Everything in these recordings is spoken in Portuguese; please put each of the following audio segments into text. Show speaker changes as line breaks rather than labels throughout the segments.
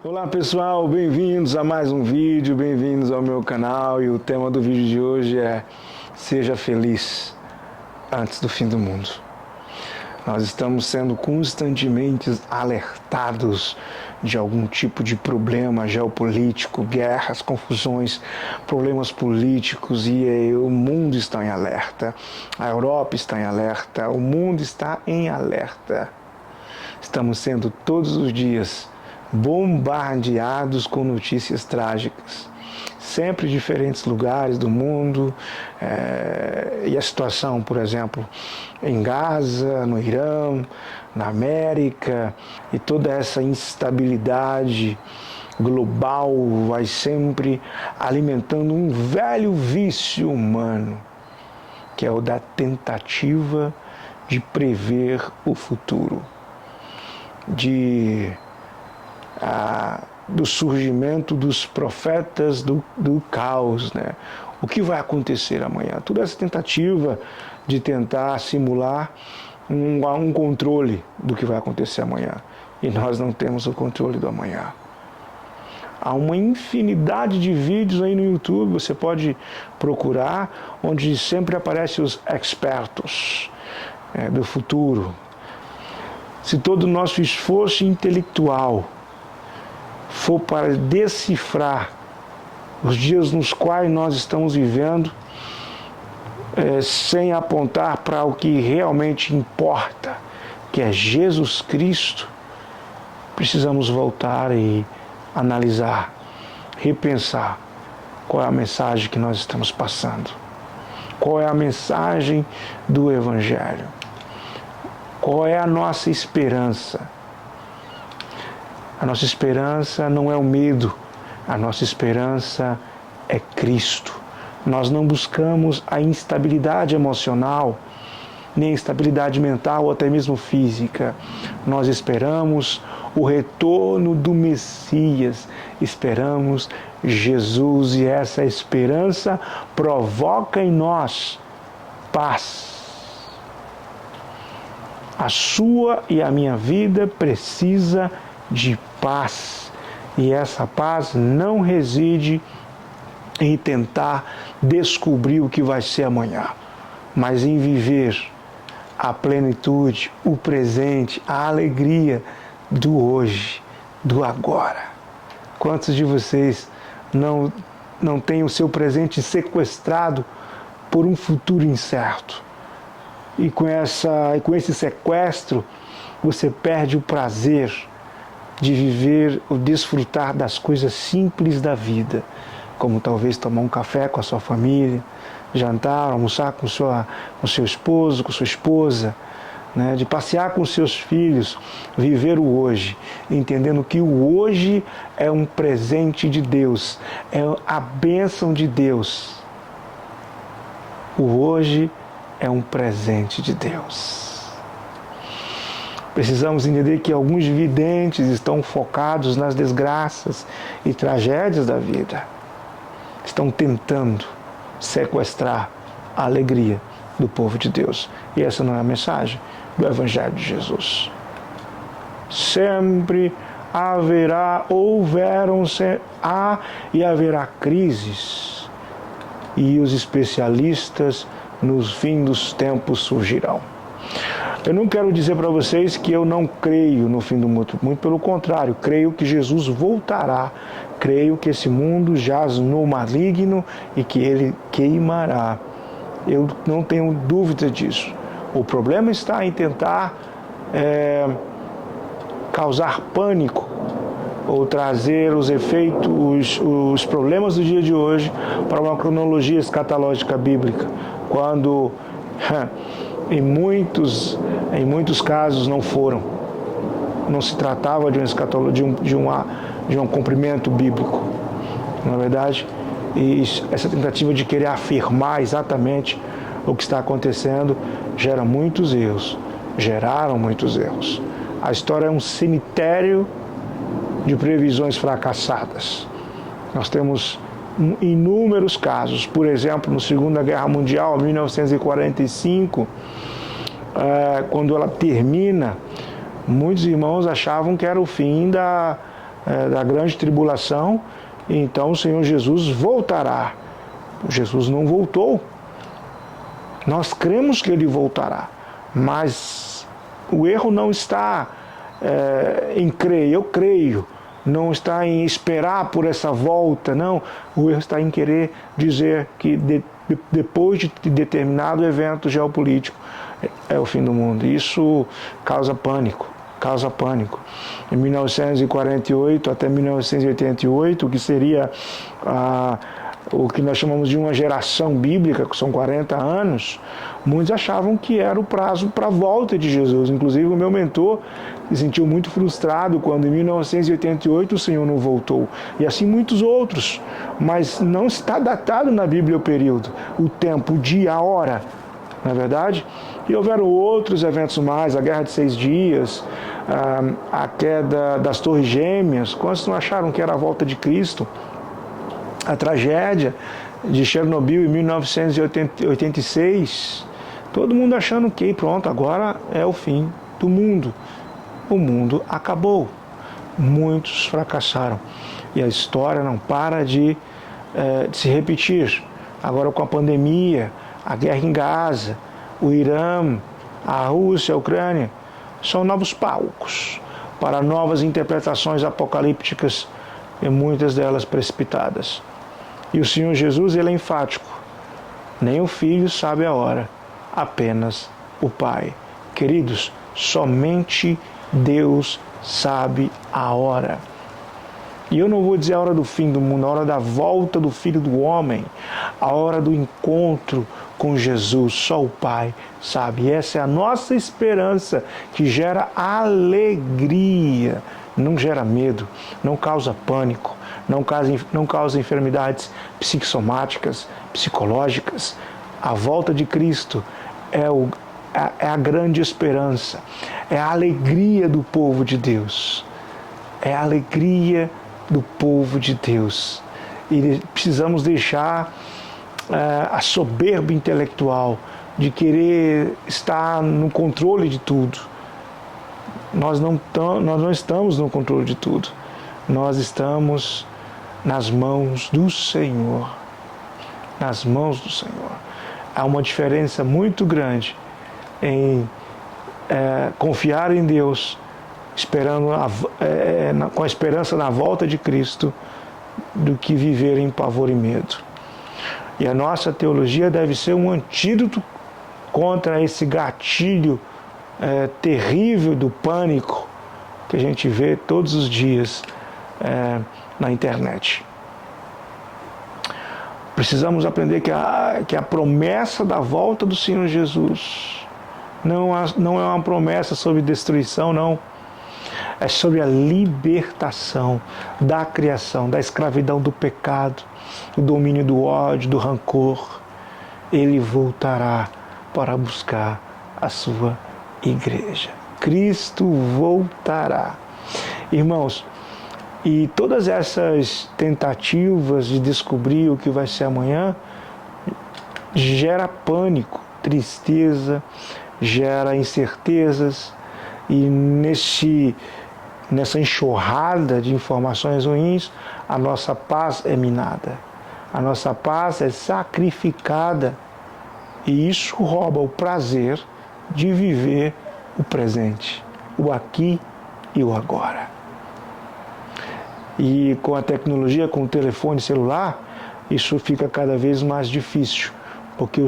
Olá pessoal, bem-vindos a mais um vídeo, bem-vindos ao meu canal e o tema do vídeo de hoje é Seja feliz antes do fim do mundo. Nós estamos sendo constantemente alertados de algum tipo de problema geopolítico, guerras, confusões, problemas políticos e o mundo está em alerta, a Europa está em alerta, o mundo está em alerta. Estamos sendo todos os dias bombardeados com notícias trágicas, sempre em diferentes lugares do mundo, e a situação, por exemplo, em Gaza, no Irã, na América, e toda essa instabilidade global vai sempre alimentando um velho vício humano, que é o da tentativa de prever o futuro, do surgimento dos profetas do caos, né? O que vai acontecer amanhã? Toda essa tentativa de tentar simular um controle do que vai acontecer amanhã. E nós não temos o controle do amanhã. Há uma infinidade de vídeos aí no YouTube, você pode procurar, onde sempre aparecem os expertos do futuro. Se todo o nosso esforço intelectual for para decifrar os dias nos quais nós estamos vivendo, sem apontar para o que realmente importa, que é Jesus Cristo, precisamos voltar e analisar, repensar qual é a mensagem que nós estamos passando, qual é a mensagem do Evangelho, qual é a nossa esperança. A nossa esperança não é o medo, a nossa esperança é Cristo. Nós não buscamos a instabilidade emocional, nem a instabilidade mental ou até mesmo física. Nós esperamos o retorno do Messias, esperamos Jesus, e essa esperança provoca em nós paz. A sua e a minha vida precisa de paz, e essa paz não reside em tentar descobrir o que vai ser amanhã, mas em viver a plenitude, o presente, a alegria do hoje, do agora. Quantos de vocês não têm o seu presente sequestrado por um futuro incerto? E com esse sequestro, você perde o prazer de viver ou desfrutar das coisas simples da vida, como talvez tomar um café com a sua família, jantar, almoçar com seu esposo, com sua esposa, né? De passear com seus filhos, viver o hoje, entendendo que o hoje é um presente de Deus, é a bênção de Deus. O hoje é um presente de Deus. Precisamos entender que alguns videntes estão focados nas desgraças e tragédias da vida. Estão tentando sequestrar a alegria do povo de Deus. E essa não é a mensagem do Evangelho de Jesus. Sempre haverá crises, e os especialistas nos fins dos tempos surgirão. Eu não quero dizer para vocês que eu não creio no fim do mundo, muito pelo contrário, creio que Jesus voltará, creio que esse mundo jaz no maligno e que ele queimará. Eu não tenho dúvida disso. O problema está em tentar causar pânico ou trazer os efeitos, os problemas do dia de hoje para uma cronologia escatológica bíblica, quando em muitos casos não foram. Não se tratava de um cumprimento bíblico. Na verdade, essa tentativa de querer afirmar exatamente o que está acontecendo geraram muitos erros. A história é um cemitério de previsões fracassadas. Nós temos inúmeros casos. Por exemplo, na Segunda Guerra Mundial, 1945, quando ela termina, muitos irmãos achavam que era o fim da grande tribulação, e então o Senhor Jesus voltará. Jesus não voltou. Nós cremos que Ele voltará, mas o erro não está em crer, eu creio, não está em esperar por essa volta, não. O erro está em querer dizer que depois de determinado evento geopolítico é o fim do mundo. Isso causa pânico. Em 1948 até 1988, que seria o que nós chamamos de uma geração bíblica, que são 40 anos, muitos achavam que era o prazo para a volta de Jesus. Inclusive o meu mentor se sentiu muito frustrado quando em 1988 o Senhor não voltou. E assim muitos outros. Mas não está datado na Bíblia o período, o tempo, o dia, a hora. Não é verdade? E houveram outros eventos mais, a Guerra de 6 Dias, a queda das Torres Gêmeas. Quantos não acharam que era a volta de Cristo? A tragédia de Chernobyl em 1986. Todo mundo achando que pronto, agora é o fim do mundo. O mundo acabou. Muitos fracassaram. E a história não para de se repetir. Agora com a pandemia, a guerra em Gaza, o Irã, a Rússia, a Ucrânia, são novos palcos para novas interpretações apocalípticas e muitas delas precipitadas. E o Senhor Jesus, Ele é enfático. Nem o Filho sabe a hora, apenas o Pai. Queridos, somente Deus sabe a hora. E eu não vou dizer a hora do fim do mundo, a hora da volta do Filho do Homem, a hora do encontro com Jesus, só o Pai sabe. E essa é a nossa esperança, que gera alegria, não gera medo, não causa pânico, não causa enfermidades psicossomáticas, psicológicas. A volta de Cristo é a grande esperança, é a alegria do povo de Deus. É a alegria do povo de Deus. E precisamos deixar a soberba intelectual de querer estar no controle de tudo. Nós não estamos no controle de tudo. Nós estamos nas mãos do Senhor. Nas mãos do Senhor. Há uma diferença muito grande em confiar em Deus, esperando com a esperança na volta de Cristo, do que viver em pavor e medo. E a nossa teologia deve ser um antídoto contra esse gatilho terrível do pânico que a gente vê todos os dias na internet. Precisamos aprender que a promessa da volta do Senhor Jesus não é uma promessa sobre destruição, não. É sobre a libertação da criação, da escravidão do pecado, do domínio do ódio, do rancor. Ele voltará para buscar a sua igreja. Cristo voltará. Irmãos, e todas essas tentativas de descobrir o que vai ser amanhã gera pânico, tristeza, gera incertezas, e nessa enxurrada de informações ruins, a nossa paz é minada, a nossa paz é sacrificada, e isso rouba o prazer de viver o presente, o aqui e o agora. E com a tecnologia, com o telefone celular, isso fica cada vez mais difícil, porque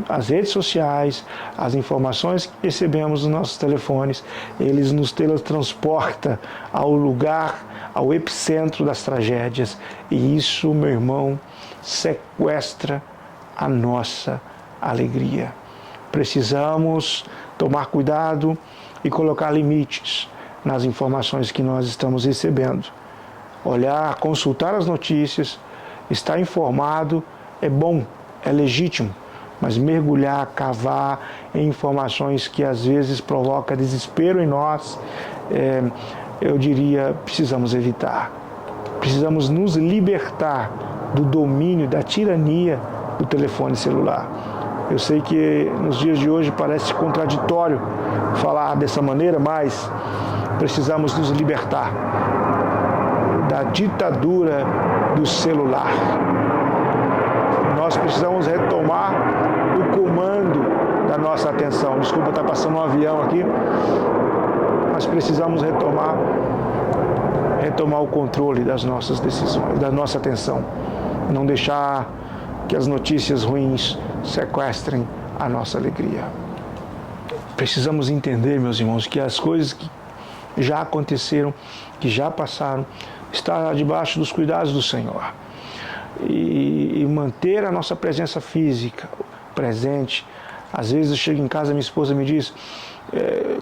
as redes sociais, as informações que recebemos nos nossos telefones, eles nos teletransportam ao lugar, ao epicentro das tragédias. E isso, meu irmão, sequestra a nossa alegria. Precisamos tomar cuidado e colocar limites nas informações que nós estamos recebendo. Olhar, consultar as notícias, estar informado é bom, é legítimo, mas mergulhar, cavar em informações que às vezes provocam desespero em nós, eu diria, precisamos evitar. Precisamos nos libertar do domínio, da tirania do telefone celular. Eu sei que nos dias de hoje parece contraditório falar dessa maneira, mas precisamos nos libertar. ditadura do celular. Nós precisamos retomar o comando da nossa atenção. Desculpa, está passando um avião aqui. Nós precisamos retomar o controle das nossas decisões, da nossa atenção. Não deixar que as notícias ruins sequestrem a nossa alegria. Precisamos entender, meus irmãos, que as coisas que já aconteceram, que já passaram, estão debaixo dos cuidados do Senhor. E manter a nossa presença física presente. Às vezes eu chego em casa e minha esposa me diz,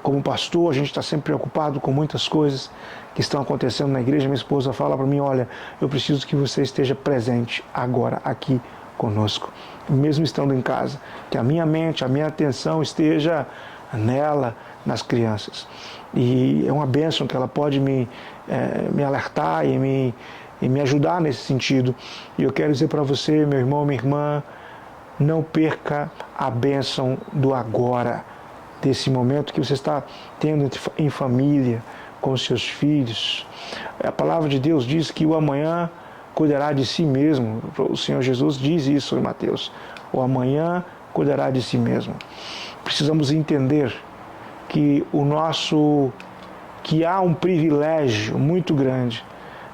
como pastor, a gente está sempre preocupado com muitas coisas que estão acontecendo na igreja. Minha esposa fala para mim, olha, eu preciso que você esteja presente agora, aqui conosco, mesmo estando em casa, que a minha mente, a minha atenção esteja nela, nas crianças. E é uma bênção que ela pode me alertar e me ajudar nesse sentido. E eu quero dizer para você, meu irmão, minha irmã, não perca a bênção do agora, desse momento que você está tendo em família, com os seus filhos. A palavra de Deus diz que o amanhã cuidará de si mesmo. O Senhor Jesus diz isso em Mateus. O amanhã cuidará de si mesmo. Precisamos entender que há um privilégio muito grande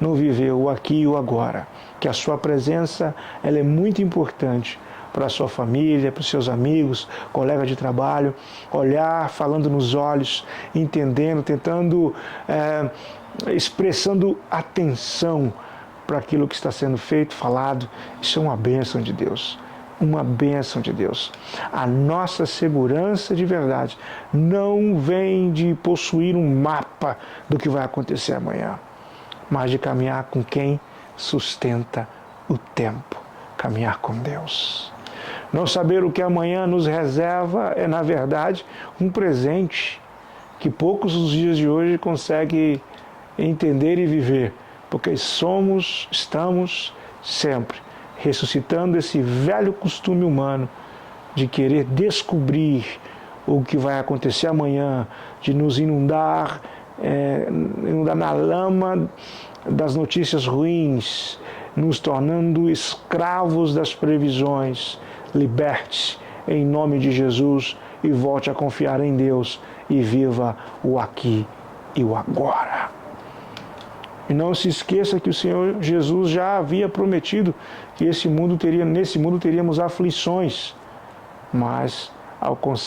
no viver o aqui e o agora. Que a sua presença ela é muito importante para a sua família, para os seus amigos, colegas de trabalho, olhar, falando nos olhos, entendendo, tentando, expressando atenção para aquilo que está sendo feito, falado. Isso é uma bênção de Deus, uma bênção de Deus. A nossa segurança de verdade não vem de possuir um mapa do que vai acontecer amanhã, mas de caminhar com quem sustenta o tempo, caminhar com Deus. Não saber o que amanhã nos reserva é, na verdade, um presente que poucos os dias de hoje conseguem entender e viver, porque estamos sempre ressuscitando esse velho costume humano de querer descobrir o que vai acontecer amanhã, de nos inundar na lama das notícias ruins, nos tornando escravos das previsões. Liberte-se em nome de Jesus e volte a confiar em Deus e viva o aqui e o agora. E não se esqueça que o Senhor Jesus já havia prometido que nesse mundo teríamos aflições, mas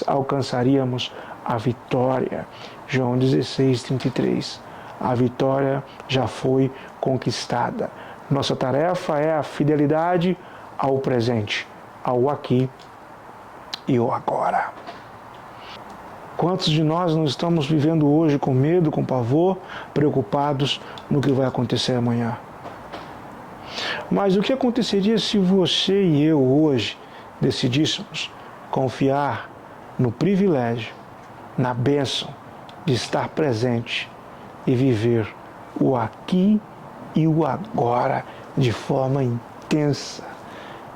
alcançaríamos a vitória. João 16:33. A vitória já foi conquistada. Nossa tarefa é a fidelidade ao presente, ao aqui e ao agora. Quantos de nós não estamos vivendo hoje com medo, com pavor, preocupados no que vai acontecer amanhã? Mas o que aconteceria se você e eu hoje decidíssemos confiar no privilégio, na bênção de estar presente e viver o aqui e o agora de forma intensa,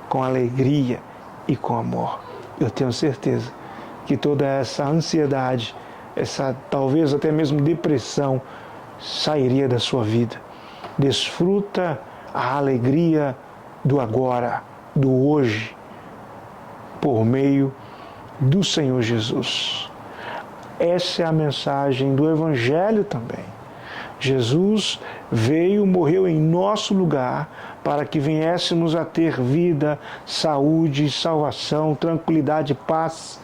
com alegria e com amor? Eu tenho certeza que toda essa ansiedade, essa talvez até mesmo depressão, sairia da sua vida. Desfruta a alegria do agora, do hoje, por meio do Senhor Jesus. Essa é a mensagem do Evangelho também. Jesus veio, morreu em nosso lugar para que viéssemos a ter vida, saúde, salvação, tranquilidade, paz.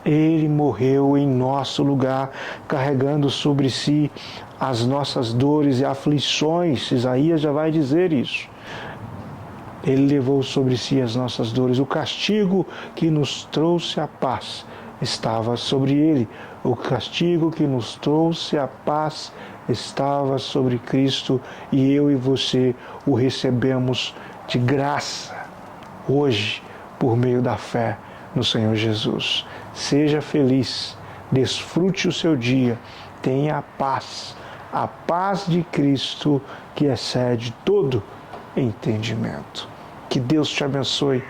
Ele morreu em nosso lugar, carregando sobre si as nossas dores e aflições. Isaías já vai dizer isso. Ele levou sobre si as nossas dores. O castigo que nos trouxe a paz estava sobre ele. O castigo que nos trouxe a paz estava sobre Cristo, e eu e você o recebemos de graça hoje por meio da fé no Senhor Jesus. Seja feliz, desfrute o seu dia, tenha a paz de Cristo que excede todo entendimento. Que Deus te abençoe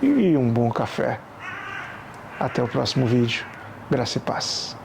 e um bom café. Até o próximo vídeo. Graça e paz.